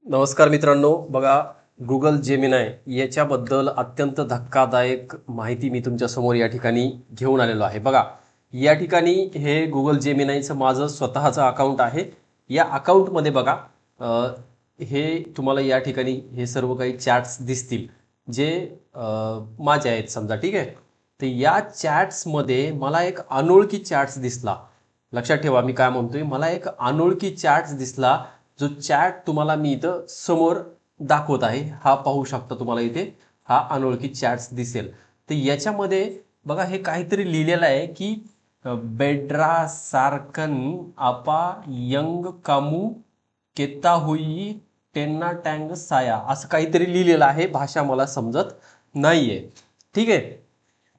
नमस्कार मित्रांनो, बघा गुगल जेमिनाय याच्याबद्दल अत्यंत धक्कादायक माहिती मी तुमच्या समोर या ठिकाणी घेऊन आलेलो आहे. बघा, या ठिकाणी हे गुगल जेमिनायचं माझं स्वतःचं अकाउंट आहे. या अकाउंटमध्ये बघा हे तुम्हाला या ठिकाणी हे सर्व काही चॅट्स दिसतील जे माझे आहेत समजा, ठीक आहे. तर या चॅट्समध्ये मला एक अनोळखी चॅट्स दिसला. लक्षात ठेवा मी काय म्हणतोय, मला एक अनोळखी चॅट्स दिसला. जो चॅट तुम्हाला मी इथं समोर दाखवत आहे, हा पाहू शकता तुम्हाला इथे हा अनोळखी चॅट्स दिसेल. तर याच्यामध्ये बघा हे काहीतरी लिहिलेलं आहे की बेड्रा सारकन आपा यंग कामू केता हुई टेन्ना टँग साया असं काहीतरी लिहिलेलं आहे. भाषा मला समजत नाहीये, ठीक आहे.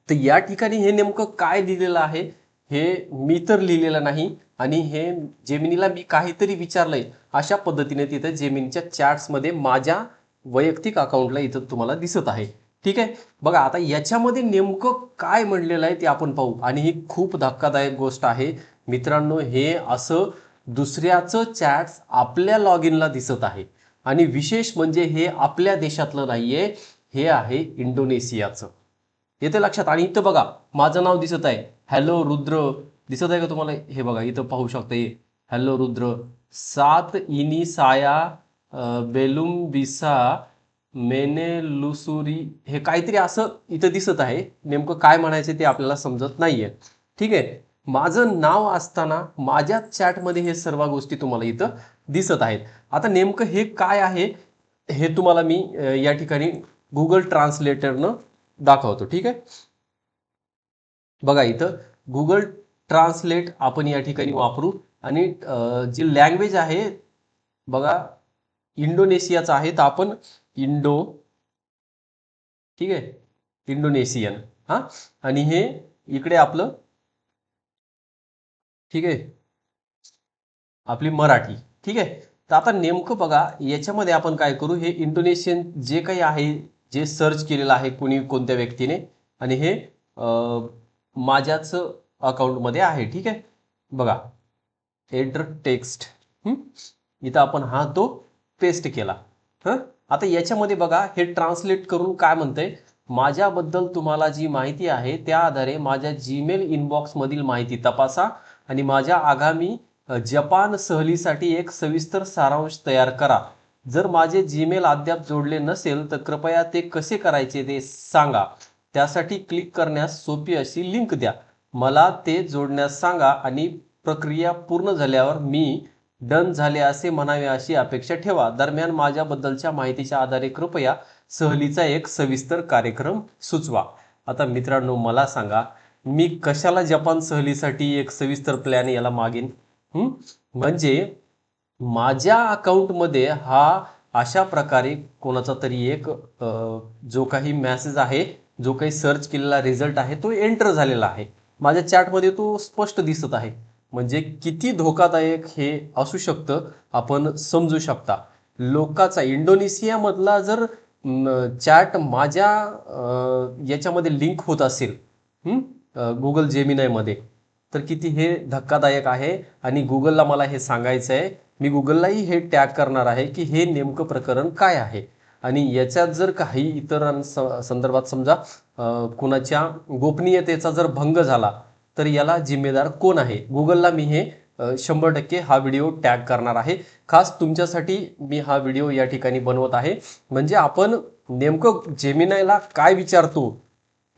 तर या ठिकाणी हे नेमकं काय लिहिलेलं आहे हे मी तर लिहिलेलं नाही, आणि हे जेमिनीला मी काहीतरी विचारलंय अशा पद्धतीने तिथे जेमिनीच्या चॅट्समध्ये माझ्या वैयक्तिक अकाउंटला इथं तुम्हाला दिसत आहे, ठीक आहे. बघा आता याच्यामध्ये नेमकं काय म्हणलेलं आहे ते आपण पाहू, आणि ही खूप धक्कादायक गोष्ट आहे मित्रांनो. हे असं दुसऱ्याचं चॅट्स आपल्या लॉग इनला दिसत आहे, आणि विशेष म्हणजे हे आपल्या देशातलं नाहीये, हे आहे इंडोनेशियाचं. येते लक्षात. आणि इथं बघा माझं नाव दिसत आहे, हॅलो रुद्र. दिसत आहे का तुम्हाला? हे बघा इथं पाहू शकता, हे हॅलो रुद्र सात इनी साया बेलुम बिसा मेने लुसुरी, हे काहीतरी असं इथं दिसत आहे. नेमकं काय म्हणायचं ते आपल्याला समजत नाहीये, ठीक आहे. माझं नाव असताना माझ्या चॅटमध्ये हे सर्व गोष्टी तुम्हाला इथं दिसत आहेत. आता नेमकं हे काय आहे हे तुम्हाला मी या ठिकाणी गुगल ट्रान्सलेटरनं दाखवतो, ठीक आहे. बघा इथं गुगल ट्रान्सलेट आपण या ठिकाणी वापरू, आणि जी लँग्वेज आहे बघा इंडोनेशियाचा आहे, तर आपण इंडो, ठीक आहे, इंडोनेशियन. हा, आणि हे इकडे आपलं, ठीक आहे, आपली मराठी, ठीक आहे. तर आता नेमकं बघा याच्यामध्ये आपण काय करू, हे इंडोनेशियन जे काही आहे जे सर्च केलेलं आहे कोणी कोणत्या व्यक्तीने, आणि हे माझ्याच अकाउंटमध्ये आहे, ठीक आहे. बघा एंटर टेक्स्ट, इथं आपण हा तो पेस्ट केला. आता याच्यामध्ये बघा हे ट्रान्सलेट करून काय म्हणतंय, माझ्याबद्दल तुम्हाला जी माहिती आहे त्या आधारे माझ्या जीमेल इनबॉक्स मधील माहिती तपासा आणि माझ्या आगामी जपान सहलीसाठी एक सविस्तर सारांश तयार करा. जर माझे जीमेल अद्याप जोडले नसेल तर कृपया ते कसे करायचे ते सांगा. त्यासाठी क्लिक करण्यास सोपी अशी लिंक द्या. मला ते जोडण्यास सांगा आणि प्रक्रिया पूर्ण झाल्यावर मी डन झाले असे म्हणावे अशी अपेक्षा ठेवा. दरम्यान माझ्याबद्दलच्या माहितीच्या आधारे कृपया सहलीचा एक सविस्तर कार्यक्रम सुचवा. आता मित्रांनो मला सांगा, मी कशाला जपान सहलीसाठी एक सविस्तर प्लॅन याला मागेन? म्हणजे माझ्या अकाउंटमध्ये हा अशा प्रकारे कोणाचा तरी एक जो काही मेसेज आहे, जो काही सर्च केलेला रिझल्ट आहे तो एंटर झालेला आहे माझ्या चॅटमध्ये, तो स्पष्ट दिसत आहे. म्हणजे किती धोकादायक हे असू शकतं आपण समजू शकता. लोकांचा इंडोनेशियामधला जर चॅट माझ्या याच्यामध्ये लिंक होत असेल गुगल जेमिनायमध्ये, तर किती हे धक्कादायक आहे. आणि गुगलला मला हे सांगायचं आहे, मी गुगललाही हे टॅग करणार आहे की हे नेमकं प्रकरण काय आहे. आणि याच्यात जर काही इतर संदर्भात समजा कुणाच्या गोपनीयतेचा जर भंग झाला तर याला जिम्मेदार कोण आहे, गुगलला मी हे 100% हा व्हिडिओ टॅग करणार आहे. खास तुमच्यासाठी मी हा व्हिडिओ या ठिकाणी बनवत आहे. म्हणजे आपण नेमकं जेमिनायला काय विचारतो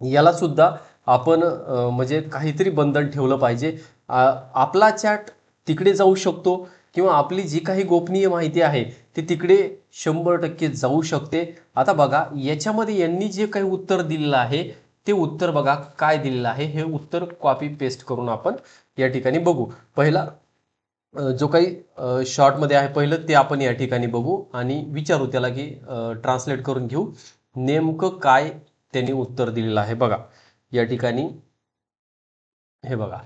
याला सुद्धा आपण म्हणजे काहीतरी बंधन ठेवलं पाहिजे. आपला चॅट तिकडे जाऊ शकतो, किंवा आपली जी काही गोपनीय माहिती आहे ती तिकडे 100% जाऊ शकते. आता बघा याच्यामध्ये यांनी जे काही उत्तर दिलेलं आहे ते उत्तर बघा काय दिलेलं आहे, हे उत्तर कॉपी पेस्ट करून आपण या ठिकाणी बघू. पहिला जो काही शॉर्टमध्ये आहे पहिलं ते आपण या ठिकाणी बघू आणि विचारू त्याला की ट्रान्सलेट करून घेऊ नेमकं काय त्यांनी उत्तर दिलेलं आहे. बघा या ठिकाणी हे बघा,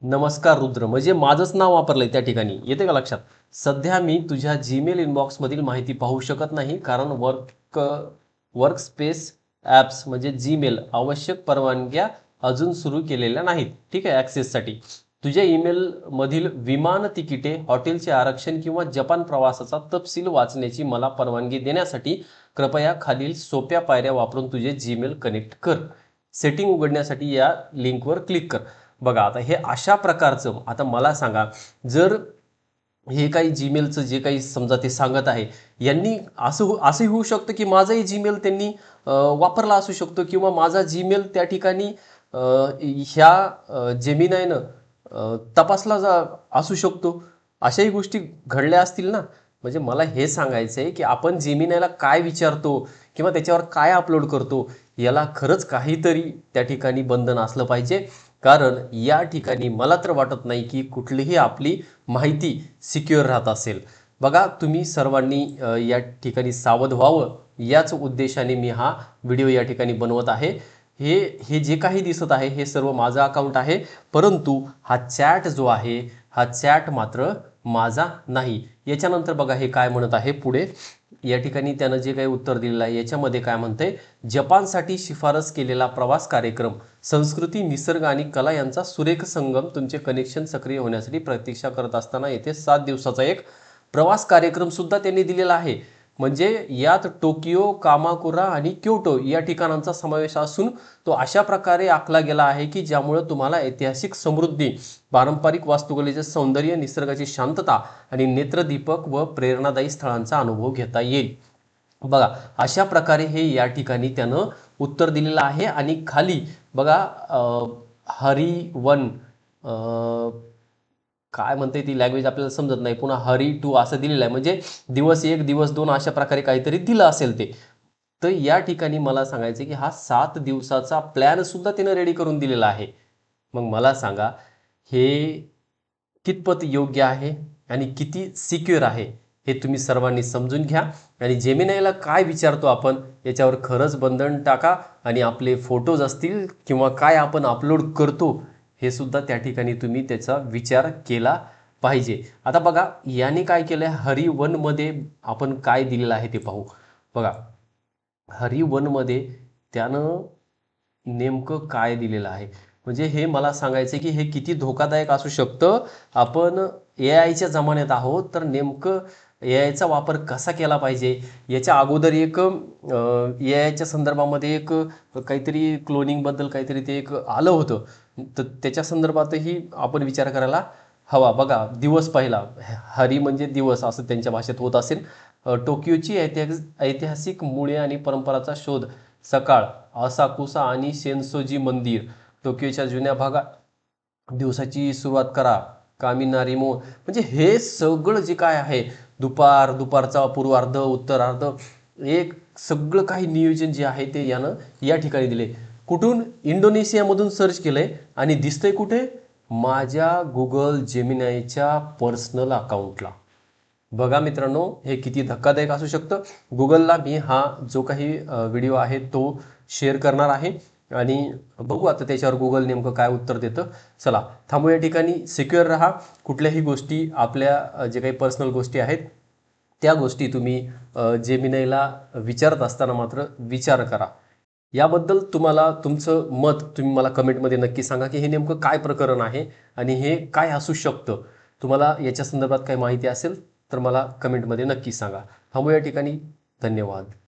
नमस्कार रुद्र, म्हणजे माझंच नाव वापरलंय त्या ठिकाणी, येते का लक्षात? सध्या मी तुझ्या जीमेल इनबॉक्स मधील माहिती पाहू शकत नाही कारण वर्कस्पेस ॲप्स म्हणजे जीमेल आवश्यक परवानग्या अजून सुरू केलेल्या नाहीत, ठीक आहे, ॲक्सेससाठी. तुझ्या ईमेल मधील विमान तिकिटे, हॉटेलचे आरक्षण किंवा जपान प्रवासाचा तपशील वाचण्याची मला परवानगी देण्यासाठी कृपया खालील सोप्या पायऱ्या वापरून तुझे जीमेल कनेक्ट कर. सेटिंग उघडण्यासाठी या लिंकवर क्लिक कर. बघा आता हे अशा प्रकारचं, आता मला सांगा, जर हे काही जीमेलचं जे काही समजा ते सांगत आहे, यांनी असंही होऊ शकतं की माझाही जीमेल त्यांनी वापरला असू शकतो, किंवा माझा जीमेल त्या ठिकाणी ह्या जेमिनायनं तपासला असू शकतो. अशाही गोष्टी घडल्या असतील ना. म्हणजे मला हे सांगायचं आहे की आपण जेमिनायला काय विचारतो किंवा त्याच्यावर काय अपलोड करतो, याला खरंच काहीतरी त्या ठिकाणी बंधन असलं पाहिजे. कारण या ठिकाणी मला तर वाटत नाही की कुठलीही आपली माहिती सिक्युअर राहत असेल. बघा, तुम्ही सर्वांनी या ठिकाणी सावध व्हावं, याच उद्देशाने मी हा व्हिडिओ या ठिकाणी बनवत आहे. हे हे जे काही दिसत आहे हे सर्व माझा अकाउंट आहे, परंतु हा चॅट जो आहे हा चॅट मात्र माझा नाही. याच्यानंतर बघा हे काय म्हणत आहे पुढे. या ठिकाणी त्यानं जे काही उत्तर दिलेलं आहे याच्यामध्ये काय म्हणतंय, जपानसाठी शिफारस केलेला प्रवास कार्यक्रम, संस्कृती, निसर्ग आणि कला यांचा सुरेख संगम, तुमचे कनेक्शन सक्रिय होण्यासाठी प्रतीक्षा करत असताना येथे 7 दिवसाचा एक प्रवास कार्यक्रम सुद्धा त्यांनी दिलेला आहे. म्हणजे यात टोकियो, कामाकुरा आणि क्योटो या ठिकाणांचा समावेश असून तो अशा प्रकारे आखला गेला आहे की ज्यामुळे तुम्हाला ऐतिहासिक समृद्धी, पारंपरिक वास्तुकलेचे सौंदर्य, निसर्गाची शांतता आणि नेत्रदीपक व प्रेरणादायी स्थळांचा अनुभव घेता येईल. बघा, अशा प्रकारे हे या ठिकाणी त्यानं उत्तर दिलेलं आहे. आणि खाली बघा हरिवन काय म्हणते ती लँग्वेज आपल्याला समजत नाही, पुन्हा हरी टू असं दिलेलं आहे. म्हणजे दिवस 1, दिवस 2 अशा प्रकारे काहीतरी दिलं असेल ते. तर या ठिकाणी मला सांगायचं की हा 7 दिवसाचा प्लॅन सुद्धा त्यानं रेडी करून दिलेला आहे. मग मला सांगा, हे कितपत योग्य आहे आणि किती सिक्युअर आहे हे तुम्ही सर्वांनी समजून घ्या. आणि जेमिनायला काय विचारतो आपण याच्यावर खरंच बंधन टाका. आणि आपले फोटोज असतील किंवा काय आपण अपलोड करतो हे सुद्धा त्या ठिकाणी तुम्ही त्याचा विचार केला पाहिजे. आता बघा, याने काय केलं आहे, हरिवनमध्ये आपण काय दिलेलं आहे ते पाहू. बघा, हरिवनमध्ये त्यानं नेमकं काय दिलेलं आहे. म्हणजे हे मला सांगायचं की हे किती धोकादायक असू शकतं. आपण ए आयच्या जमान्यात आहोत, तर नेमकं ए आयचा वापर कसा केला पाहिजे. याच्या अगोदर एक ए आयच्या संदर्भामध्ये एक काहीतरी क्लोनिंगबद्दल काहीतरी ते एक आलं होतं, तर त्याच्या संदर्भातही आपण विचार करायला हवा. बघा, दिवस पहिला, हरी म्हणजे दिवस असं त्यांच्या भाषेत होत असेल. टोकियोची ऐतिहासिक मुळे आणि परंपराचा शोध, सकाळ, असाकुसा आणि सेन्सोजी मंदिर, टोकियोच्या जुन्या भागात दिवसाची सुरुवात करा, कामिनारिमो. म्हणजे हे सगळं जे काय आहे, दुपारचा पूर्वार्ध, उत्तरार्ध, एक सगळं काही नियोजन जे आहे ते यानं या ठिकाणी दिले. कुठून? इंडोनेशियामधून सर्च केलंय आणि दिसतंय कुठे? माझ्या गुगल जेमिनायच्या पर्सनल अकाउंटला. बघा मित्रांनो, हे किती धक्कादायक असू शकतं. गुगलला मी हा जो काही व्हिडिओ आहे तो शेअर करणार आहे आणि बघू आता त्याच्यावर गुगल नेमकं काय उत्तर देतं. चला थांबू या ठिकाणी. सिक्युअर राहा. कुठल्याही गोष्टी आपल्या जे काही पर्सनल गोष्टी आहेत त्या गोष्टी तुम्ही जेमिनायला विचारत असताना मात्र विचार करा. याबद्दल तुम्हाला तुमचं मत तुम्ही मला कमेंटमध्ये नक्की सांगा की हे नेमकं काय प्रकरण आहे आणि हे काय असू शकतं. तुम्हाला याच्या संदर्भात काही माहिती असेल तर मला कमेंटमध्ये नक्की सांगा. थांबू या ठिकाणी. धन्यवाद.